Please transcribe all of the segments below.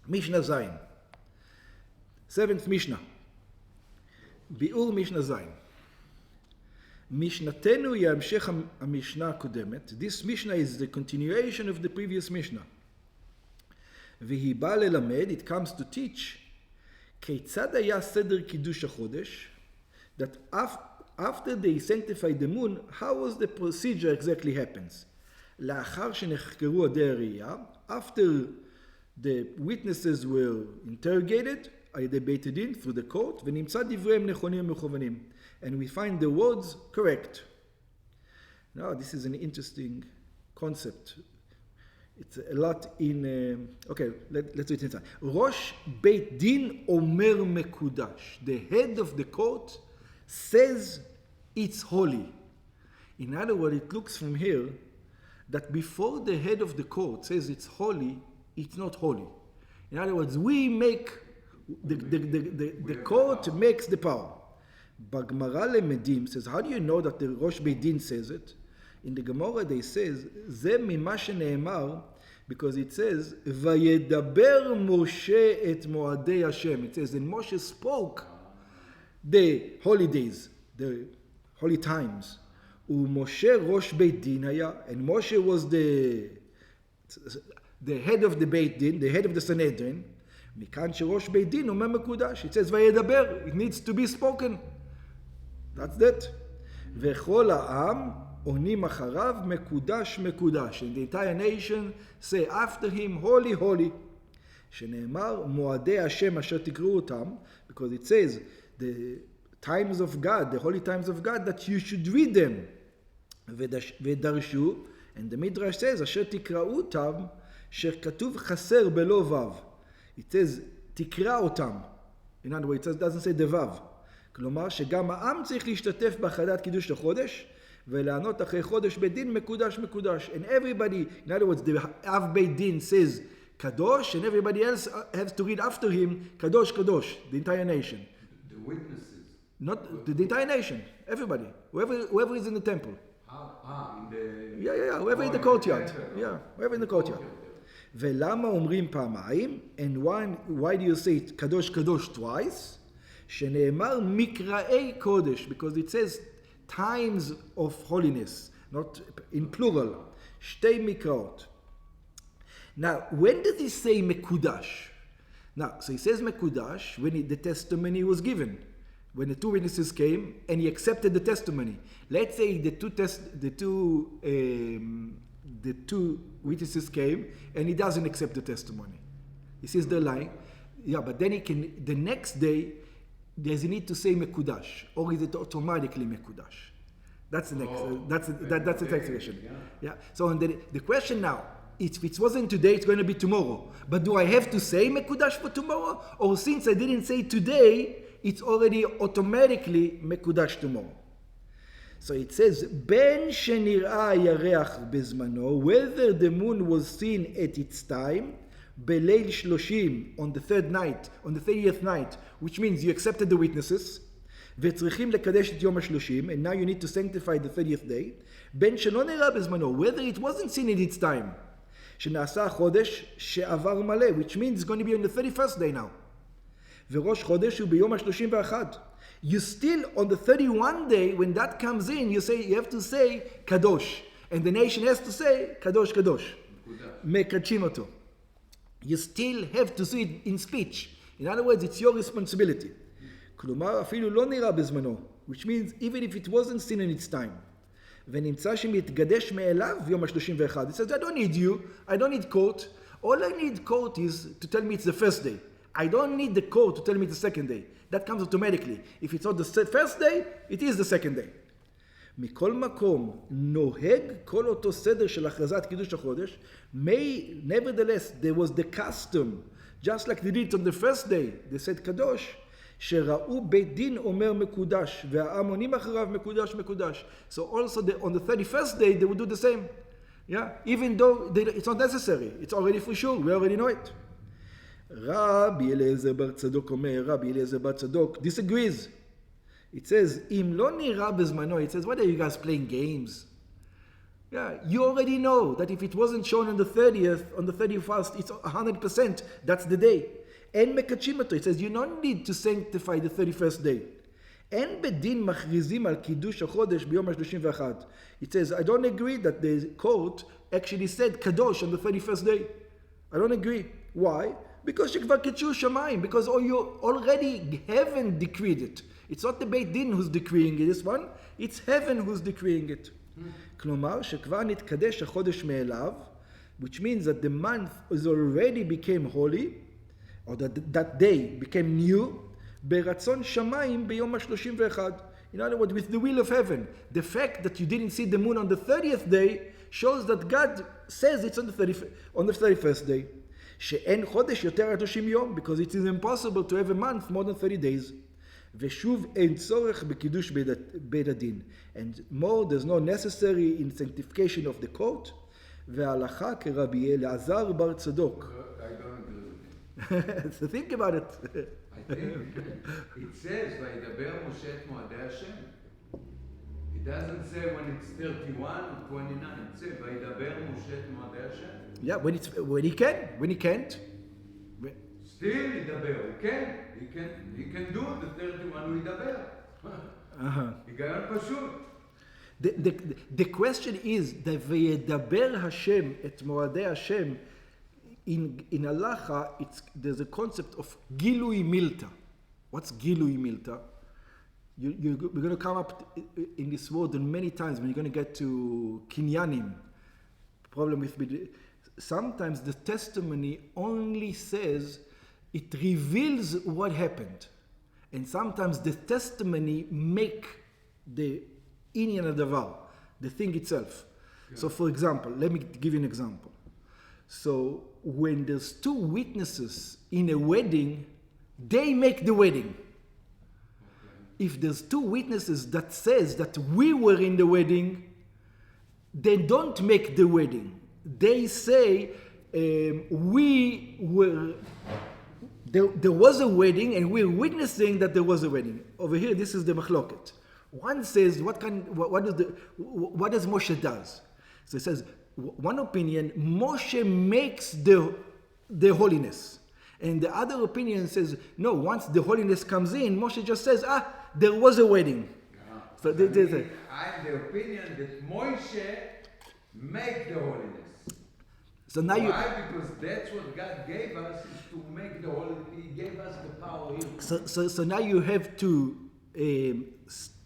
Mishnah Zayin. 7th Mishnah. ביאור משנה זין. משנתנו היא המשך המשנה הקודמת. This Mishnah is the continuation of the previous Mishnah. והיא באה ללמד, it comes to teach, כיצד היה סדר קידוש החודש, that after they sanctified the moon, how was the procedure exactly happens. לאחר שנחקרו עדי הראייה, after the witnesses were interrogated, על ידי בית הדין, through the court, ונמצא דבריהם נכונים ומכוונים. And we find the words correct. Now, this is an interesting concept. It's a lot in... okay, let's do it inside. ראש בית דין אומר מקודש. The head of the court says it's holy. In other words, it looks from here that before the head of the court says it's holy, it's not holy. In other words, we make... The court makes the power. Bagmara Lemedim says, how do you know that the Rosh Beit Din says it? In the Gemara they says, זה ממה שנאמר, because it says, וידבר משה את מועדי השם. It says, and Moshe spoke the holidays, the holy times. ומשה ראש בית דין היה, and Moshe was the head of the Beit Din, the head of the Sanhedrin. מכאן שראש בית דין אומר מקודש. It says, וידבר, it needs to be spoken. That's that. וכל העם עונים אחריו מקודש מקודש. And the entire nation say after him, holy, holy. שנאמר, מועדי השם אשר תקראו אותם, because it says, the times of God, the holy times of God, that you should read them. ודרשו, and the Midrash says, אשר תקראו אותם, שכתוב חסר בלא וו. It says, תקרא אותם. In other words, it doesn't say the וו. כלומר, שגם העם צריך להשתתף בהכרזת קידוש לחודש, ולענות אחרי חודש בית דין מקודש מקודש. And everybody, in other words, the Av Beit Din says kadosh, and everybody else has to read after him kadosh kadosh, the entire nation. The witnesses. Not the entire nation, everybody, whoever is in the temple. In the... Yeah, whoever in the courtyard. Yeah, whoever in the courtyard. ולמה אומרים פעמיים? And why do you say kadosh kadosh twice? שנאמר מקראי קודש, because it says times of holiness, not in plural. שתי מקראות. Now, when does he say mekudash? Now, so he says mekudash when the testimony was given. When the two witnesses came and he accepted the testimony. Let's say the two witnesses came and he doesn't accept the testimony. He says they're lying. Yeah, but then the next day, does he need to say mekudash, or is it automatically mekudash? That's the next. That's the next question. Yeah. So the question now, if it wasn't today, it's going to be tomorrow. But do I have to say mekudash for tomorrow, or since I didn't say today, it's already automatically mekudash tomorrow? So it says ben shenir'a yareach bezmano, whether the moon was seen at its time. Beleil shloshim, on the third night, on the 30th night, which means you accepted the witnesses, וצריכים לקדש את יום השלושים, and now you need to sanctify the 30th day, בין שלא נראה בזמנו, whether it wasn't seen at its time, שנעשה החודש שעבר מלא, which means it's going to be on the 31st day now, וראש חודש הוא ביום ה-31. You still, on the 31 day, when that comes in, you have to say kadosh, and the nation has to say kadosh kadosh, מקדשים אותו. You still have to see it in speech. In other words, it's your responsibility. כלומר, אפילו לא נראה בזמנו, which means even if it wasn't seen in its time. ונמצא שמתגדש מאליו יום ה-31. It says, I don't need you, I don't need court. All I need court is to tell me it's the first day. I don't need the court to tell me it's the second day. That comes automatically. If it's not the first day, it is the second day. מכל מקום נוהג כל אותו סדר של הכרזת קידוש החודש, nevertheless there was the custom, just like they did on the first day, they said קדוש, שראו בית דין אומר מקודש, והעם עונים אחריו מקודש מקודש. So also on the 31st day they would do the same. Yeah, even though it's not necessary, it's already for sure, we already know it. רבי אליעזר בר צדוק אומר, רבי אליעזר בר צדוק disagrees. It says, אם לא נראה בזמנו, it says, what are you guys playing games? Yeah, you already know that if it wasn't shown on the 30th, on the 31st, it's 100%. That's the day. And mekachim, it says you don't need to sanctify the 31st day. אין בדין מכריזים על קידוש החודש ביום ה-31. It says, I don't agree that the court actually said kadosh on the 31st day. I don't agree. Why? Because שכבר קידשו שמיים. Because you already heaven decreed it. It's not the Beit Din who's decreeing this one. It's heaven who's decreeing it. כלומר, שכבר נתקדש החודש מאליו, which means that the month is already became holy, or that day became new, ברצון שמיים ביום ה-31. In other words, with the will of heaven. The fact that you didn't see the moon on the 30th day shows that God says it's on the 31st day. שאין חודש יותר מ-30 יום, because it is impossible to have a month more than 30 days. ושוב אין צורך בקידוש בית הדין. And more, there's no necessary in sanctification of the court. וההלכה כרבי אלעזר בר צדוק. I don't agree with it. So think about it. I think it says, וידבר משה את מועדי השם. It doesn't say when it's 31 or 29. It says, וידבר משה את מועדי השם. Yeah, when he can, when he can't. Still ידבר, he can do the 31 הוא ידבר. היגיון פשוט. The question is, that וידבר השם את מועדי השם, in halacha, there's a concept of gilui milta. What's gilui milta? We're going to come up in this word many times when you're going to get to kinyanim. Problem with sometimes the testimony only says it reveals what happened, and sometimes the testimony make the inyan hadavar, the thing itself. Yeah. So, for example, let me give you an example. So, when there's two witnesses in a wedding, they make the wedding. Okay. If there's two witnesses that says that we were in the wedding, they don't make the wedding. They say we were. There was a wedding, and we're witnessing that there was a wedding. Over here, this is the machloket. One says, what does Moshe does? So it says, one opinion, Moshe makes the holiness. And the other opinion says, no, once the holiness comes in, Moshe just says, there was a wedding. Yeah. So I'm the opinion that Moshe make the holiness. So now why? Because that's what God gave us, is to make the holiness. He gave us the power here. So now you have to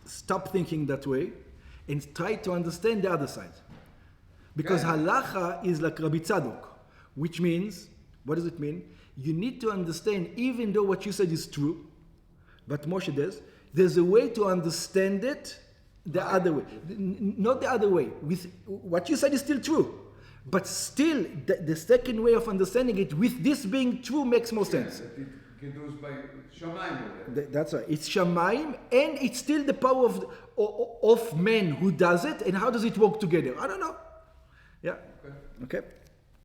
stop thinking that way and try to understand the other side. Because halacha is like Rabbi Tzadok, which means, what does it mean? You need to understand, even though what you said is true, but Moshe does, there's a way to understand it the other way. Not the other way. With what you said is still true. But still, the second way of understanding it, with this being true, makes more sense. That it goes by Shamayim. That's right. It's Shamayim, and it's still the power of man who does it, and how does it work together? I don't know. Yeah. Okay.